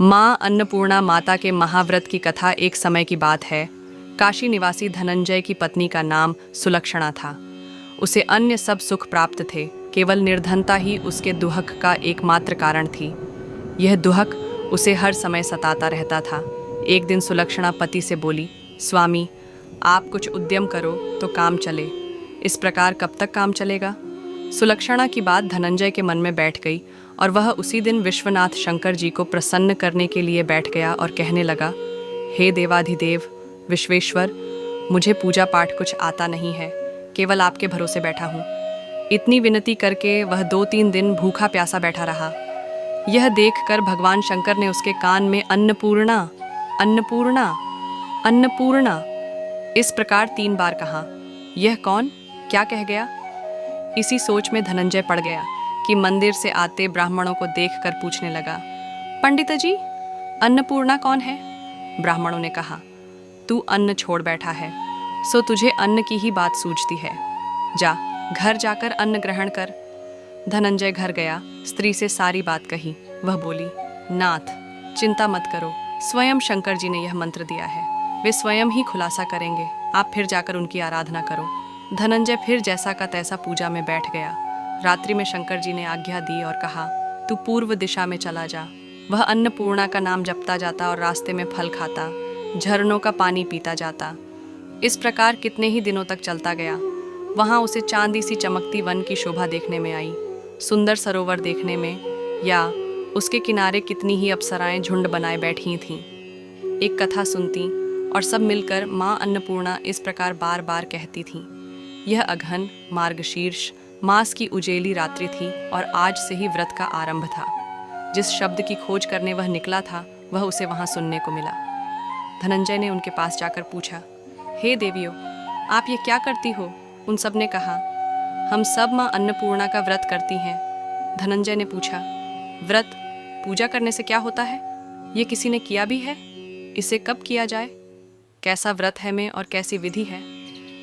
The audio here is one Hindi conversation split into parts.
माँ अन्नपूर्णा माता के महाव्रत की कथा एक समय की बात है। काशी निवासी धनंजय की पत्नी का नाम सुलक्षणा था। उसे अन्य सब सुख प्राप्त थे, केवल निर्धनता ही उसके दुहक का एकमात्र कारण थी। यह दुहक उसे हर समय सताता रहता था। एक दिन सुलक्षणा पति से बोली, स्वामी, आप कुछ उद्यम करो तो काम चले। इस प्रकार कब तक काम चलेगा? सुलक्षणा की बात धनंजय के मन में बैठ गई और वह उसी दिन विश्वनाथ शंकर जी को प्रसन्न करने के लिए बैठ गया और कहने लगा, हे देवाधिदेव विश्वेश्वर, मुझे पूजा पाठ कुछ आता नहीं है, केवल आपके भरोसे बैठा हूँ। इतनी विनती करके वह 2-3 दिन भूखा प्यासा बैठा रहा। यह देखकर भगवान शंकर ने उसके कान में अन्नपूर्णा अन्नपूर्णा अन्नपूर्णा इस प्रकार 3 बार कहा। यह कौन क्या कह गया? इसी सोच में धनंजय पड़ गया कि मंदिर से आते ब्राह्मणों को देखकर पूछने लगा, पंडित जी, अन्नपूर्णा कौन है? ब्राह्मणों ने कहा, तू अन्न छोड़ बैठा है, सो तुझे अन्न की ही बात सूझती है। जा, घर जाकर अन्न ग्रहण कर। धनंजय घर गया, स्त्री से सारी बात कही। वह बोली, नाथ, चिंता मत करो, स्वयं शंकर जी ने यह मंत्र दिया है, वे स्वयं ही खुलासा करेंगे, आप फिर जाकर उनकी आराधना करो। धनंजय फिर जैसा का तैसा पूजा में बैठ गया। रात्रि में शंकर जी ने आज्ञा दी और कहा, तू पूर्व दिशा में चला जा। वह अन्नपूर्णा का नाम जपता जाता और रास्ते में फल खाता, झरनों का पानी पीता जाता। इस प्रकार कितने ही दिनों तक चलता गया। वहाँ उसे चांदी सी चमकती वन की शोभा देखने में आई, सुंदर सरोवर देखने में, या उसके किनारे कितनी ही अप्सराएं झुंड बनाए बैठी थीं। एक कथा सुनती और सब मिलकर माँ अन्नपूर्णा इस प्रकार बार बार कहती थीं। यह अघन मार्गशीर्ष मास की उजेली रात्रि थी और आज से ही व्रत का आरंभ था। जिस शब्द की खोज करने वह निकला था, वह उसे वहाँ सुनने को मिला। धनंजय ने उनके पास जाकर पूछा, हे देवियों, आप ये क्या करती हो? उन सब ने कहा, हम सब माँ अन्नपूर्णा का व्रत करती हैं। धनंजय ने पूछा, व्रत पूजा करने से क्या होता है? ये किसी ने किया भी है? इसे कब किया जाए? कैसा व्रत है में और कैसी विधि है?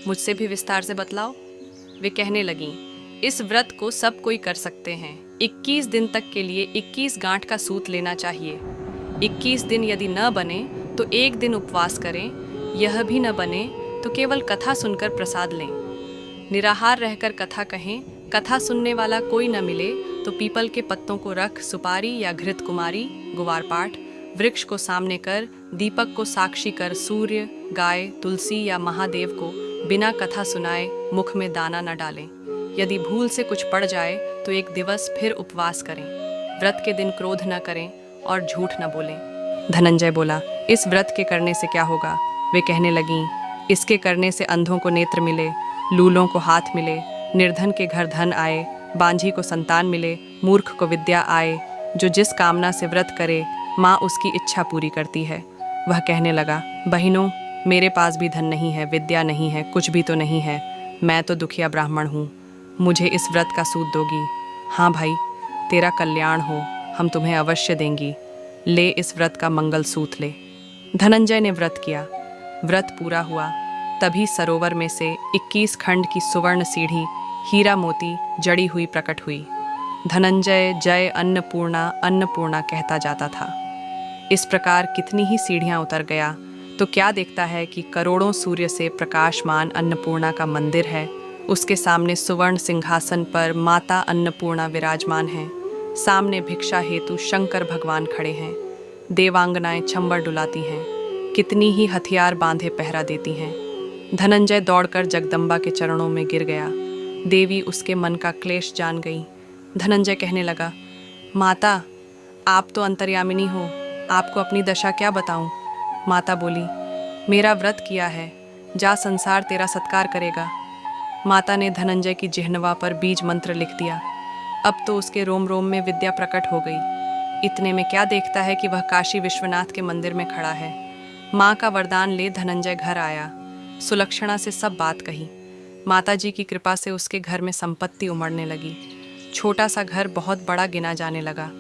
मुझसे भी विस्तार से बतलाओ। वे कहने लगीं, इस व्रत को सब कोई कर सकते हैं। 21 दिन तक के लिए 21 गांठ का सूत लेना चाहिए। 21 दिन यदि न बने तो 1 दिन उपवास करें। यह भी न बने तो केवल कथा सुनकर प्रसाद लें। निराहार रहकर कथा कहें। कथा सुनने वाला कोई न मिले तो पीपल के पत्तों को रख सुपारी या घृत कुमारी, गुवार पाठ, वृक्ष को सामने कर, दीपक को साक्षी कर सूर्य, गाय, तुलसी या महादेव को बिना कथा सुनाए मुख में दाना न डालें। यदि भूल से कुछ पड़ जाए तो 1 दिवस फिर उपवास करें। व्रत के दिन क्रोध न करें और झूठ न बोलें। धनंजय बोला, इस व्रत के करने से क्या होगा? वे कहने लगीं, इसके करने से अंधों को नेत्र मिले, लूलों को हाथ मिले, निर्धन के घर धन आए, बांझी को संतान मिले, मूर्ख को विद्या आए। जो जिस कामना से व्रत करे, माँ उसकी इच्छा पूरी करती है। वह कहने लगा, बहनों, मेरे पास भी धन नहीं है, विद्या नहीं है, कुछ भी तो नहीं है। मैं तो दुखिया ब्राह्मण हूँ, मुझे इस व्रत का सूत दोगी? हाँ भाई, तेरा कल्याण हो, हम तुम्हें अवश्य देंगी। ले इस व्रत का मंगल सूत ले। धनंजय ने व्रत किया। व्रत पूरा हुआ, तभी सरोवर में से 21 खंड की सुवर्ण सीढ़ी हीरा मोती जड़ी हुई प्रकट हुई। धनंजय जय अन्नपूर्णा अन्नपूर्णा कहता जाता था। इस प्रकार कितनी ही सीढ़ियाँ उतर गया तो क्या देखता है कि करोड़ों सूर्य से प्रकाशमान अन्नपूर्णा का मंदिर है। उसके सामने सुवर्ण सिंहासन पर माता अन्नपूर्णा विराजमान हैं। सामने भिक्षा हेतु शंकर भगवान खड़े हैं। देवांगनाएं छंबर डुलाती हैं। कितनी ही हथियार बांधे पहरा देती हैं। धनंजय दौड़कर जगदम्बा के चरणों में गिर गया। देवी उसके मन का क्लेश जान गई। धनंजय कहने लगा, माता, आप तो अंतर्यामिनी हो, आपको अपनी दशा क्या बताऊं? माता बोली, मेरा व्रत किया है, जा, संसार तेरा सत्कार करेगा। माता ने धनंजय की जिह्वा पर बीज मंत्र लिख दिया। अब तो उसके रोम रोम में विद्या प्रकट हो गई। इतने में क्या देखता है कि वह काशी विश्वनाथ के मंदिर में खड़ा है। माँ का वरदान ले धनंजय घर आया। सुलक्षणा से सब बात कही। माता जी की कृपा से उसके घर में संपत्ति उमड़ने लगी। छोटा सा घर बहुत बड़ा गिना जाने लगा।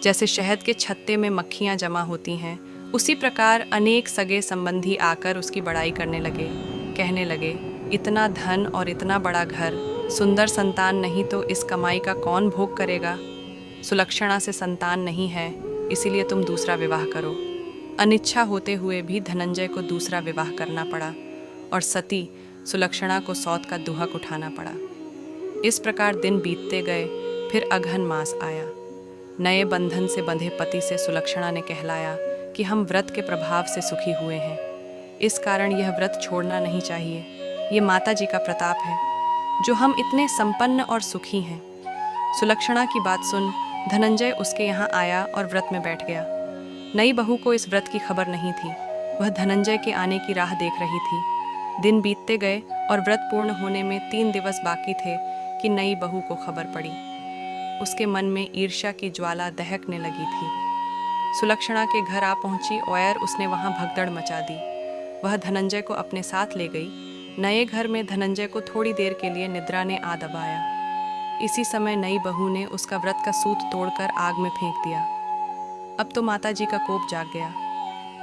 जैसे शहद के छत्ते में मक्खियाँ जमा होती हैं, उसी प्रकार अनेक सगे संबंधी आकर उसकी बड़ाई करने लगे। कहने लगे, इतना धन और इतना बड़ा घर, सुंदर संतान नहीं तो इस कमाई का कौन भोग करेगा? सुलक्षणा से संतान नहीं है, इसीलिए तुम दूसरा विवाह करो। अनिच्छा होते हुए भी धनंजय को दूसरा विवाह करना पड़ा और सती सुलक्षणा को सौत का दुहक उठाना पड़ा। इस प्रकार दिन बीतते गए। फिर अघन मास आया। नए बंधन से बंधे पति से सुलक्षणा ने कहलाया कि हम व्रत के प्रभाव से सुखी हुए हैं, इस कारण यह व्रत छोड़ना नहीं चाहिए। ये माता जी का प्रताप है जो हम इतने संपन्न और सुखी हैं। सुलक्षणा की बात सुन धनंजय उसके यहाँ आया और व्रत में बैठ गया। नई बहू को इस व्रत की खबर नहीं थी। वह धनंजय के आने की राह देख रही थी। दिन बीतते गए और व्रत पूर्ण होने में 3 दिवस बाकी थे कि नई बहू को खबर पड़ी। उसके मन में ईर्ष्या की ज्वाला दहकने लगी थी। सुलक्षणा के घर आ पहुंची और उसने वहां भगदड़ मचा दी। वह धनंजय को अपने साथ ले गई। नए घर में धनंजय को थोड़ी देर के लिए निद्रा ने आ दबाया। इसी समय नई बहू ने उसका व्रत का सूत तोड़कर आग में फेंक दिया। अब तो माता जी का कोप जाग गया।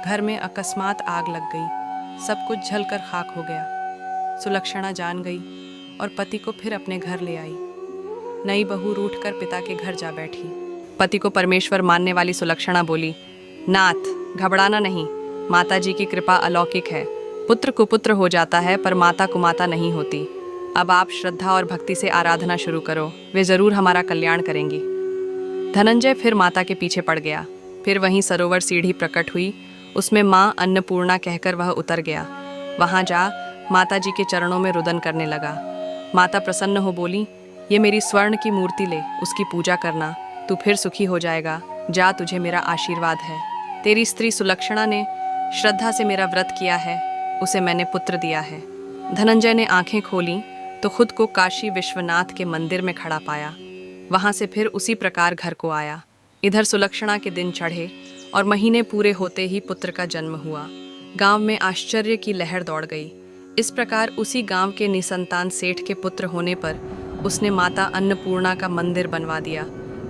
घर में अकस्मात आग लग गई। सब कुछ जलकर खाक हो गया। सुलक्षणा जान गई और पति को फिर अपने घर ले आई। नई बहू रूठकर पिता के घर जा बैठी। पति को परमेश्वर मानने वाली सुलक्षणा बोली, नाथ घबराना नहीं, माता जी की कृपा अलौकिक है। पुत्र कुपुत्र हो जाता है पर माता कुमाता नहीं होती। अब आप श्रद्धा और भक्ति से आराधना शुरू करो, वे जरूर हमारा कल्याण करेंगी। धनंजय फिर माता के पीछे पड़ गया। फिर वहीं सरोवर सीढ़ी प्रकट हुई। उसमें माँ अन्नपूर्णा कहकर वह उतर गया। वहां जा माता जी के चरणों में रुदन करने लगा। माता प्रसन्न हो बोली, ये मेरी स्वर्ण की मूर्ति ले, उसकी पूजा करना, तू फिर सुखी हो जाएगा। जा, तुझे मेरा आशीर्वाद है। तेरी स्त्री सुलक्षणा ने श्रद्धा से मेरा व्रत किया है, उसे मैंने पुत्र दिया है। धनंजय ने आंखें खोली तो खुद को काशी विश्वनाथ के मंदिर में खड़ा पाया। वहां से फिर उसी प्रकार घर को आया। इधर सुलक्षणा के दिन चढ़े और महीने पूरे होते ही पुत्र का जन्म हुआ। गांव में आश्चर्य की लहर दौड़ गई। इस प्रकार उसी गांव के निसंतान सेठ के पुत्र होने पर उसने माता अन्नपूर्णा का मंदिर बनवा दिया।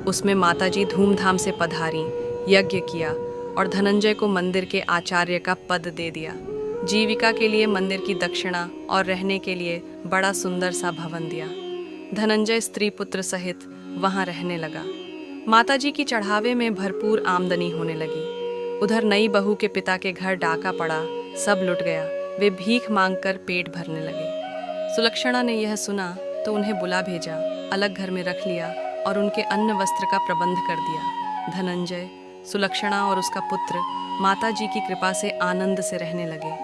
उसमें माता जी धूमधाम से पधारी, यज्ञ किया और धनंजय को मंदिर के आचार्य का पद दे दिया। जीविका के लिए मंदिर की दक्षिणा और रहने के लिए बड़ा सुंदर सा भवन दिया। धनंजय स्त्री पुत्र सहित वहां रहने लगा। माताजी की चढ़ावे में भरपूर आमदनी होने लगी। उधर नई बहू के पिता के घर डाका पड़ा, सब लुट गया। वे भीख मांगकर पेट भरने लगे। सुलक्षणा ने यह सुना तो उन्हें बुला भेजा, अलग घर में रख लिया और उनके अन्न वस्त्र का प्रबंध कर दिया। धनंजय, सुलक्षणा और उसका पुत्र माता जी की कृपा से आनंद से रहने लगे।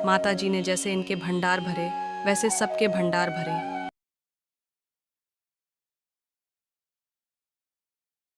माता जी ने जैसे इनके भंडार भरे वैसे सबके भंडार भरे।